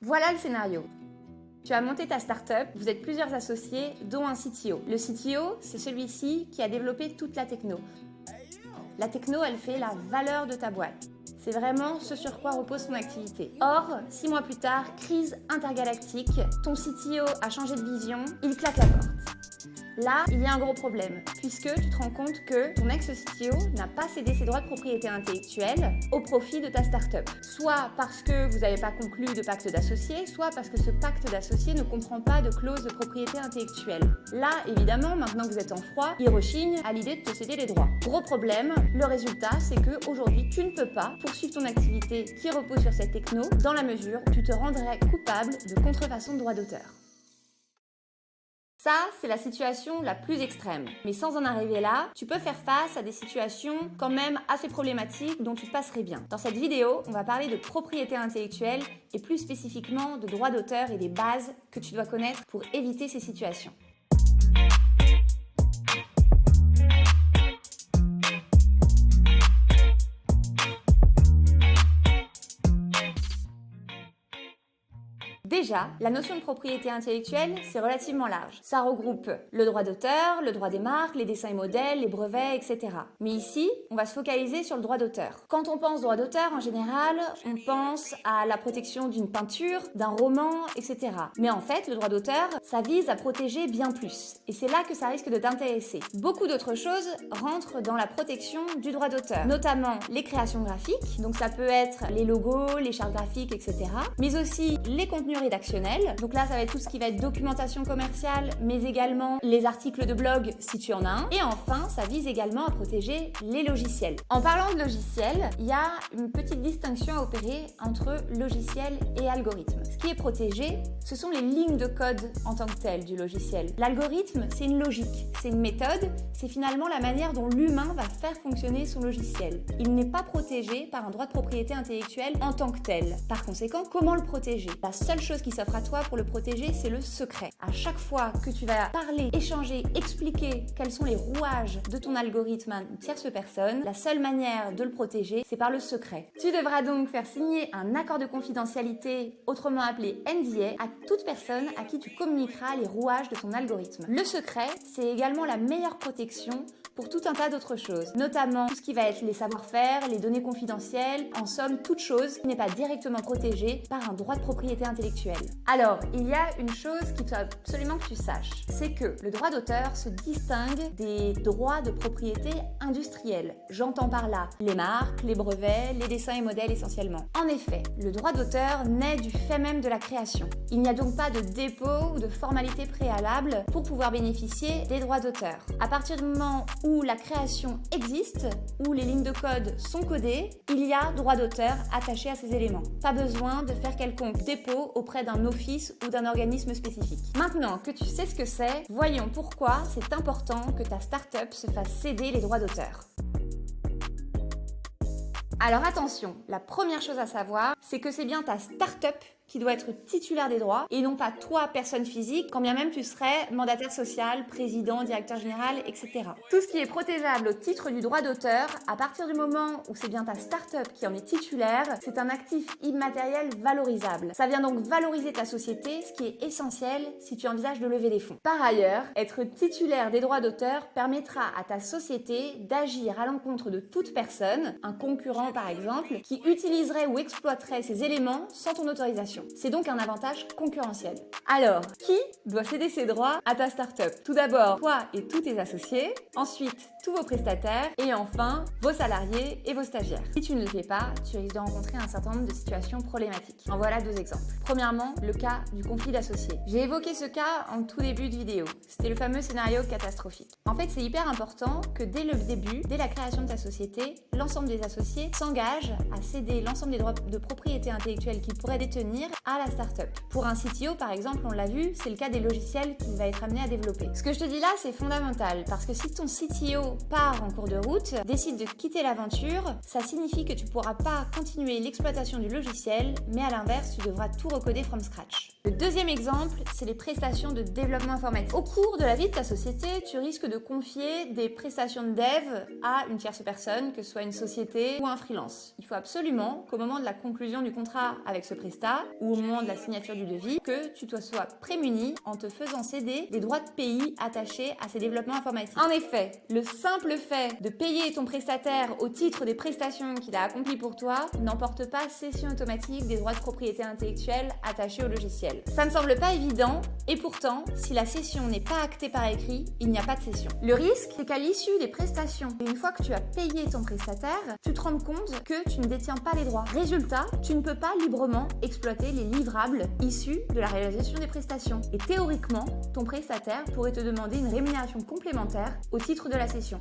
Voilà le scénario. Tu as monté ta startup, vous êtes plusieurs associés, dont un CTO. Le CTO, c'est celui-ci qui a développé toute la techno. La techno, elle fait la valeur de ta boîte. C'est vraiment ce sur quoi repose ton activité. Or, 6 mois plus tard, crise intergalactique, ton CTO a changé de vision, il claque la porte. Là, il y a un gros problème, puisque tu te rends compte que ton ex-CTO n'a pas cédé ses droits de propriété intellectuelle au profit de ta startup. Soit parce que vous n'avez pas conclu de pacte d'associés, soit parce que ce pacte d'associés ne comprend pas de clause de propriété intellectuelle. Là, évidemment, maintenant que vous êtes en froid, il rechigne à l'idée de te céder les droits. Gros problème, le résultat, c'est qu'aujourd'hui, tu ne peux pas poursuivre ton activité qui repose sur cette techno, dans la mesure où tu te rendrais coupable de contrefaçon de droits d'auteur. Ça, c'est la situation la plus extrême. Mais sans en arriver là, tu peux faire face à des situations quand même assez problématiques dont tu te passerais bien. Dans cette vidéo, on va parler de propriété intellectuelle et plus spécifiquement de droits d'auteur et des bases que tu dois connaître pour éviter ces situations. Déjà, la notion de propriété intellectuelle, c'est relativement large. Ça regroupe le droit d'auteur, le droit des marques, les dessins et modèles, les brevets, etc. Mais ici, on va se focaliser sur le droit d'auteur. Quand on pense droit d'auteur, en général, on pense à la protection d'une peinture, d'un roman, etc. Mais en fait, le droit d'auteur, ça vise à protéger bien plus. Et c'est là que ça risque de t'intéresser. Beaucoup d'autres choses rentrent dans la protection du droit d'auteur, notamment les créations graphiques, donc ça peut être les logos, les chartes graphiques, etc. Mais aussi les contenus rédactionnel. Donc là, ça va être tout ce qui va être documentation commerciale, mais également les articles de blog si tu en as un. Et enfin, ça vise également à protéger les logiciels. En parlant de logiciels, il y a une petite distinction à opérer entre logiciel et algorithme. Ce qui est protégé, ce sont les lignes de code en tant que telles du logiciel. L'algorithme, c'est une logique, c'est une méthode, c'est finalement la manière dont l'humain va faire fonctionner son logiciel. Il n'est pas protégé par un droit de propriété intellectuelle en tant que tel. Par conséquent, comment le protéger? La seule chose qui s'offre à toi pour le protéger, c'est le secret. À chaque fois que tu vas parler, échanger, expliquer quels sont les rouages de ton algorithme à une tierce personne, la seule manière de le protéger, c'est par le secret. Tu devras donc faire signer un accord de confidentialité, autrement appelé NDA, à toute personne à qui tu communiqueras les rouages de ton algorithme. Le secret, c'est également la meilleure protection pour tout un tas d'autres choses, notamment tout ce qui va être les savoir-faire, les données confidentielles, en somme, toute chose qui n'est pas directement protégée par un droit de propriété intellectuelle. Alors, il y a une chose qu'il faut absolument que tu saches, c'est que le droit d'auteur se distingue des droits de propriété industrielle. J'entends par là les marques, les brevets, les dessins et modèles essentiellement. En effet, le droit d'auteur naît du fait même de la création. Il n'y a donc pas de dépôt ou de formalité préalable pour pouvoir bénéficier des droits d'auteur. À partir du moment où la création existe, où les lignes de code sont codées, il y a droit d'auteur attaché à ces éléments. Pas besoin de faire quelconque dépôt auprès d'un office ou d'un organisme spécifique. Maintenant que tu sais ce que c'est, voyons pourquoi c'est important que ta startup se fasse céder les droits d'auteur. Alors attention, la première chose à savoir, c'est que c'est bien ta startup qui doit être titulaire des droits et non pas toi, personne physique, quand bien même tu serais mandataire social, président, directeur général, etc. Tout ce qui est protégeable au titre du droit d'auteur, à partir du moment où c'est bien ta startup qui en est titulaire, c'est un actif immatériel valorisable. Ça vient donc valoriser ta société, ce qui est essentiel si tu envisages de lever des fonds. Par ailleurs, être titulaire des droits d'auteur permettra à ta société d'agir à l'encontre de toute personne, un concurrent par exemple, qui utiliserait ou exploiterait ces éléments sans ton autorisation. C'est donc un avantage concurrentiel. Alors, qui doit céder ses droits à ta startup? Tout d'abord, toi et tous tes associés, ensuite tous vos prestataires et enfin vos salariés et vos stagiaires. Si tu ne le fais pas, tu risques de rencontrer un certain nombre de situations problématiques. En voilà deux exemples. Premièrement, le cas du conflit d'associés. J'ai évoqué ce cas en tout début de vidéo. C'était le fameux scénario catastrophique. En fait, c'est hyper important que dès le début, dès la création de ta société, l'ensemble des associés s'engagent à céder l'ensemble des droits de propriété intellectuelle qu'ils pourraient détenir à la startup. Pour un CTO, par exemple, on l'a vu, c'est le cas des logiciels qu'il va être amené à développer. Ce que je te dis là, c'est fondamental parce que si ton CTO part en cours de route, décide de quitter l'aventure, ça signifie que tu ne pourras pas continuer l'exploitation du logiciel, mais à l'inverse, tu devras tout recoder from scratch. Le deuxième exemple, c'est les prestations de développement informatique. Au cours de la vie de ta société, tu risques de confier des prestations de dev à une tierce personne, que ce soit une société ou un freelance. Il faut absolument qu'au moment de la conclusion du contrat avec ce prestat ou au moment de la signature du devis, que tu te sois prémuni en te faisant céder des droits de pays attachés à ces développements informatiques. En effet, le simple fait de payer ton prestataire au titre des prestations qu'il a accomplies pour toi n'emporte pas cession automatique des droits de propriété intellectuelle attachés au logiciel. Ça ne semble pas évident, et pourtant, si la cession n'est pas actée par écrit, il n'y a pas de cession. Le risque, c'est qu'à l'issue des prestations, et une fois que tu as payé ton prestataire, tu te rendes compte que tu ne détiens pas les droits. Résultat, tu ne peux pas librement exploiter les livrables issus de la réalisation des prestations. Et théoriquement, ton prestataire pourrait te demander une rémunération complémentaire au titre de la cession.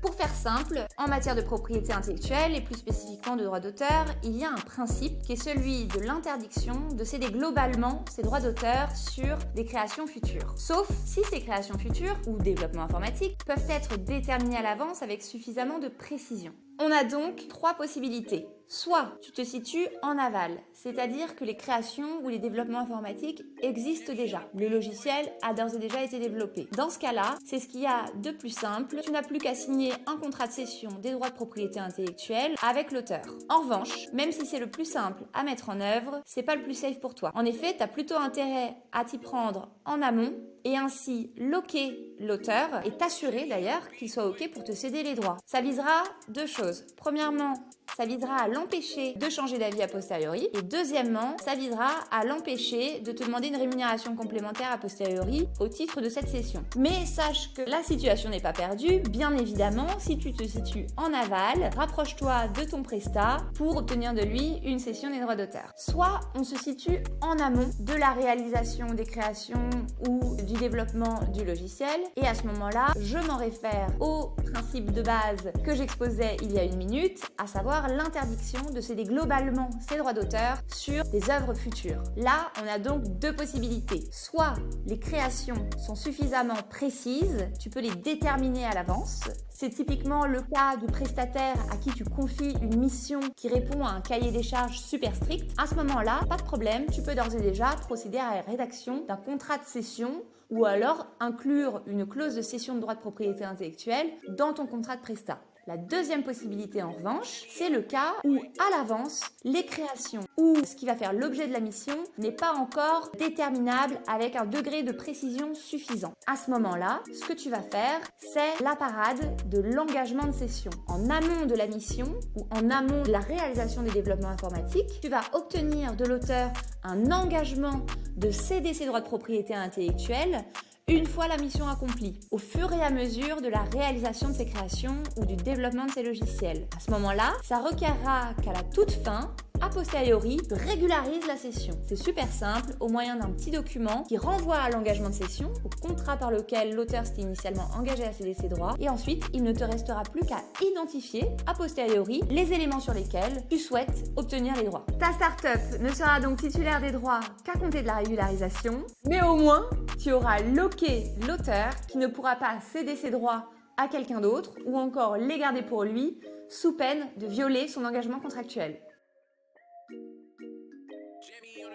Pour faire simple, en matière de propriété intellectuelle et plus spécifiquement de droit d'auteur, il y a un principe qui est celui de l'interdiction de céder globalement ses droits d'auteur sur des créations futures. Sauf si ces créations futures, ou développement informatique, peuvent être déterminées à l'avance avec suffisamment de précision. On a donc trois possibilités. Soit tu te situes en aval, c'est-à-dire que les créations ou les développements informatiques existent déjà. Le logiciel a d'ores et déjà été développé. Dans ce cas-là, c'est ce qu'il y a de plus simple. Tu n'as plus qu'à signer un contrat de cession des droits de propriété intellectuelle avec l'auteur. En revanche, même si c'est le plus simple à mettre en œuvre, c'est pas le plus safe pour toi. En effet, tu as plutôt intérêt à t'y prendre en amont et ainsi loquer l'auteur et t'assurer d'ailleurs qu'il soit OK pour te céder les droits. Ça visera deux choses. Premièrement, ça visera à l'empêcher de changer d'avis a posteriori. Et deuxièmement, ça visera à l'empêcher de te demander une rémunération complémentaire a posteriori au titre de cette cession. Mais sache que la situation n'est pas perdue. Bien évidemment, si tu te situes en aval, rapproche-toi de ton prestat pour obtenir de lui une cession des droits d'auteur. Soit on se situe en amont de la réalisation des créations ou du développement du logiciel. Et à ce moment-là, je m'en réfère au principe de base que j'exposais il y a une minute, à savoir l'interdiction de céder globalement ses droits d'auteur sur des œuvres futures. Là, on a donc deux possibilités. Soit les créations sont suffisamment précises, tu peux les déterminer à l'avance. C'est typiquement le cas du prestataire à qui tu confies une mission qui répond à un cahier des charges super strict. À ce moment-là, pas de problème, tu peux d'ores et déjà procéder à la rédaction d'un contrat de cession ou alors inclure une clause de cession de droits de propriété intellectuelle dans ton contrat de prestat. La deuxième possibilité en revanche, c'est le cas où à l'avance, les créations ou ce qui va faire l'objet de la mission n'est pas encore déterminable avec un degré de précision suffisant. À ce moment-là, ce que tu vas faire, c'est la parade de l'engagement de cession. En amont de la mission ou en amont de la réalisation des développements informatiques, tu vas obtenir de l'auteur un engagement de céder ses droits de propriété intellectuelle une fois la mission accomplie, au fur et à mesure de la réalisation de ses créations ou du développement de ses logiciels. À ce moment-là, ça requerra qu'à la toute fin, a posteriori, tu régularises la cession. C'est super simple, au moyen d'un petit document qui renvoie à l'engagement de cession, au contrat par lequel l'auteur s'était initialement engagé à céder ses droits, et ensuite, il ne te restera plus qu'à identifier, a posteriori, les éléments sur lesquels tu souhaites obtenir les droits. Ta startup ne sera donc titulaire des droits qu'à compter de la régularisation, mais au moins, tu auras loqué l'auteur qui ne pourra pas céder ses droits à quelqu'un d'autre, ou encore les garder pour lui, sous peine de violer son engagement contractuel.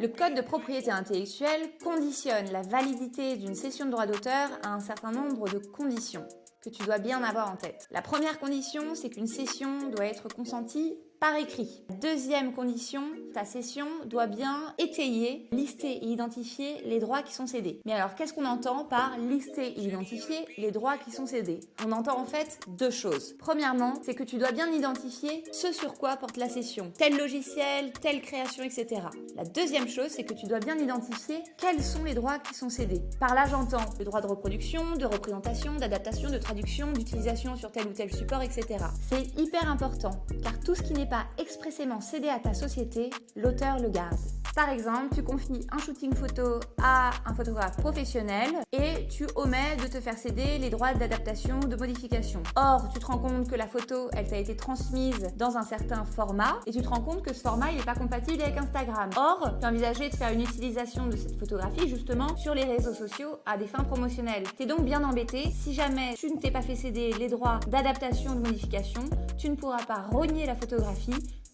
Le code de propriété intellectuelle conditionne la validité d'une cession de droit d'auteur à un certain nombre de conditions que tu dois bien avoir en tête. La première condition, c'est qu'une cession doit être consentie par écrit. Deuxième condition, ta cession doit bien étayer, lister et identifier les droits qui sont cédés. Mais alors, qu'est-ce qu'on entend par lister et identifier les droits qui sont cédés? On entend en fait deux choses. Premièrement, c'est que tu dois bien identifier ce sur quoi porte la cession. Tel logiciel, telle création, etc. La deuxième chose, c'est que tu dois bien identifier quels sont les droits qui sont cédés. Par là, j'entends le droit de reproduction, de représentation, d'adaptation, de traduction, d'utilisation sur tel ou tel support, etc. C'est hyper important, car tout ce qui n'est pas expressément cédé à ta société, l'auteur le garde. Par exemple, tu confies un shooting photo à un photographe professionnel et tu omets de te faire céder les droits d'adaptation ou de modification. Or, tu te rends compte que la photo, elle t'a été transmise dans un certain format et tu te rends compte que ce format, il n'est pas compatible avec Instagram. Or, tu as envisagé de faire une utilisation de cette photographie justement sur les réseaux sociaux à des fins promotionnelles. T'es donc bien embêté. Si jamais tu ne t'es pas fait céder les droits d'adaptation ou de modification, tu ne pourras pas renier la photographie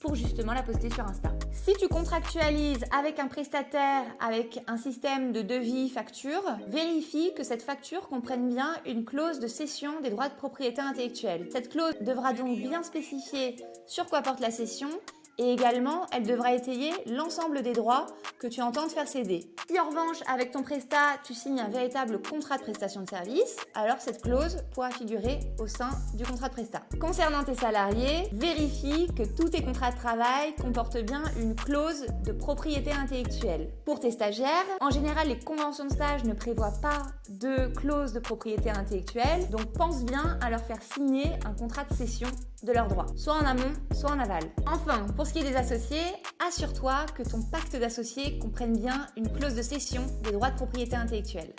pour justement la poster sur Insta. Si tu contractualises avec un prestataire, avec un système de devis facture, vérifie que cette facture comprenne bien une clause de cession des droits de propriété intellectuelle. Cette clause devra donc bien spécifier sur quoi porte la cession et également, elle devra étayer l'ensemble des droits que tu entends te faire céder. Si en revanche, avec ton prestat, tu signes un véritable contrat de prestation de service, alors cette clause pourra figurer au sein du contrat de prestat. Concernant tes salariés, vérifie que tous tes contrats de travail comportent bien une clause de propriété intellectuelle. Pour tes stagiaires, en général, les conventions de stage ne prévoient pas de clause de propriété intellectuelle, donc pense bien à leur faire signer un contrat de cession de leurs droits, soit en amont, soit en aval. Enfin, pour ce qui est des associés, assure-toi que ton pacte d'associés comprenne bien une clause de cession des droits de propriété intellectuelle.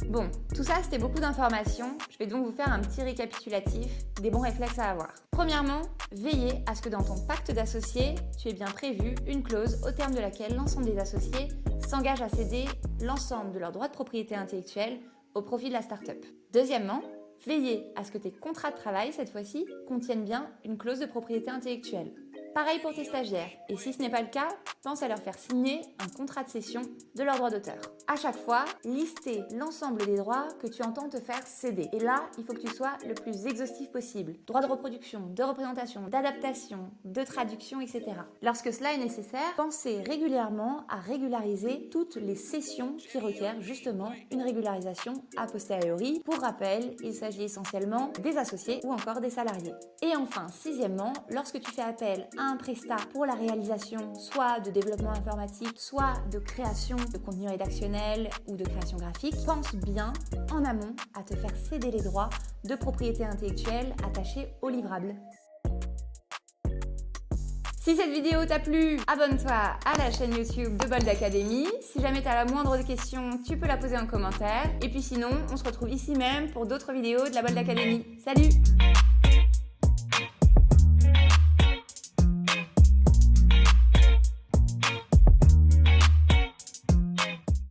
Bon, tout ça c'était beaucoup d'informations, je vais donc vous faire un petit récapitulatif des bons réflexes à avoir. Premièrement, veillez à ce que dans ton pacte d'associés, tu aies bien prévu une clause au terme de laquelle l'ensemble des associés s'engagent à céder l'ensemble de leurs droits de propriété intellectuelle au profit de la start-up. Deuxièmement, veillez à ce que tes contrats de travail, cette fois-ci, contiennent bien une clause de propriété intellectuelle. Pareil pour tes stagiaires, et si ce n'est pas le cas, pense à leur faire signer un contrat de cession de leurs droits d'auteur. À chaque fois, listez l'ensemble des droits que tu entends te faire céder. Et là, il faut que tu sois le plus exhaustif possible. Droits de reproduction, de représentation, d'adaptation, de traduction, etc. Lorsque cela est nécessaire, pensez régulièrement à régulariser toutes les cessions qui requièrent justement une régularisation a posteriori. Pour rappel, il s'agit essentiellement des associés ou encore des salariés. Et enfin, sixièmement, lorsque tu fais appel à un prestat pour la réalisation soit de développement informatique, soit de création de contenu rédactionnel ou de création graphique, pense bien en amont à te faire céder les droits de propriété intellectuelle attachés au livrable. Si cette vidéo t'a plu, abonne-toi à la chaîne YouTube de Bold Academy. Si jamais tu as la moindre question, tu peux la poser en commentaire. Et puis sinon, on se retrouve ici même pour d'autres vidéos de la Bold Academy. Salut!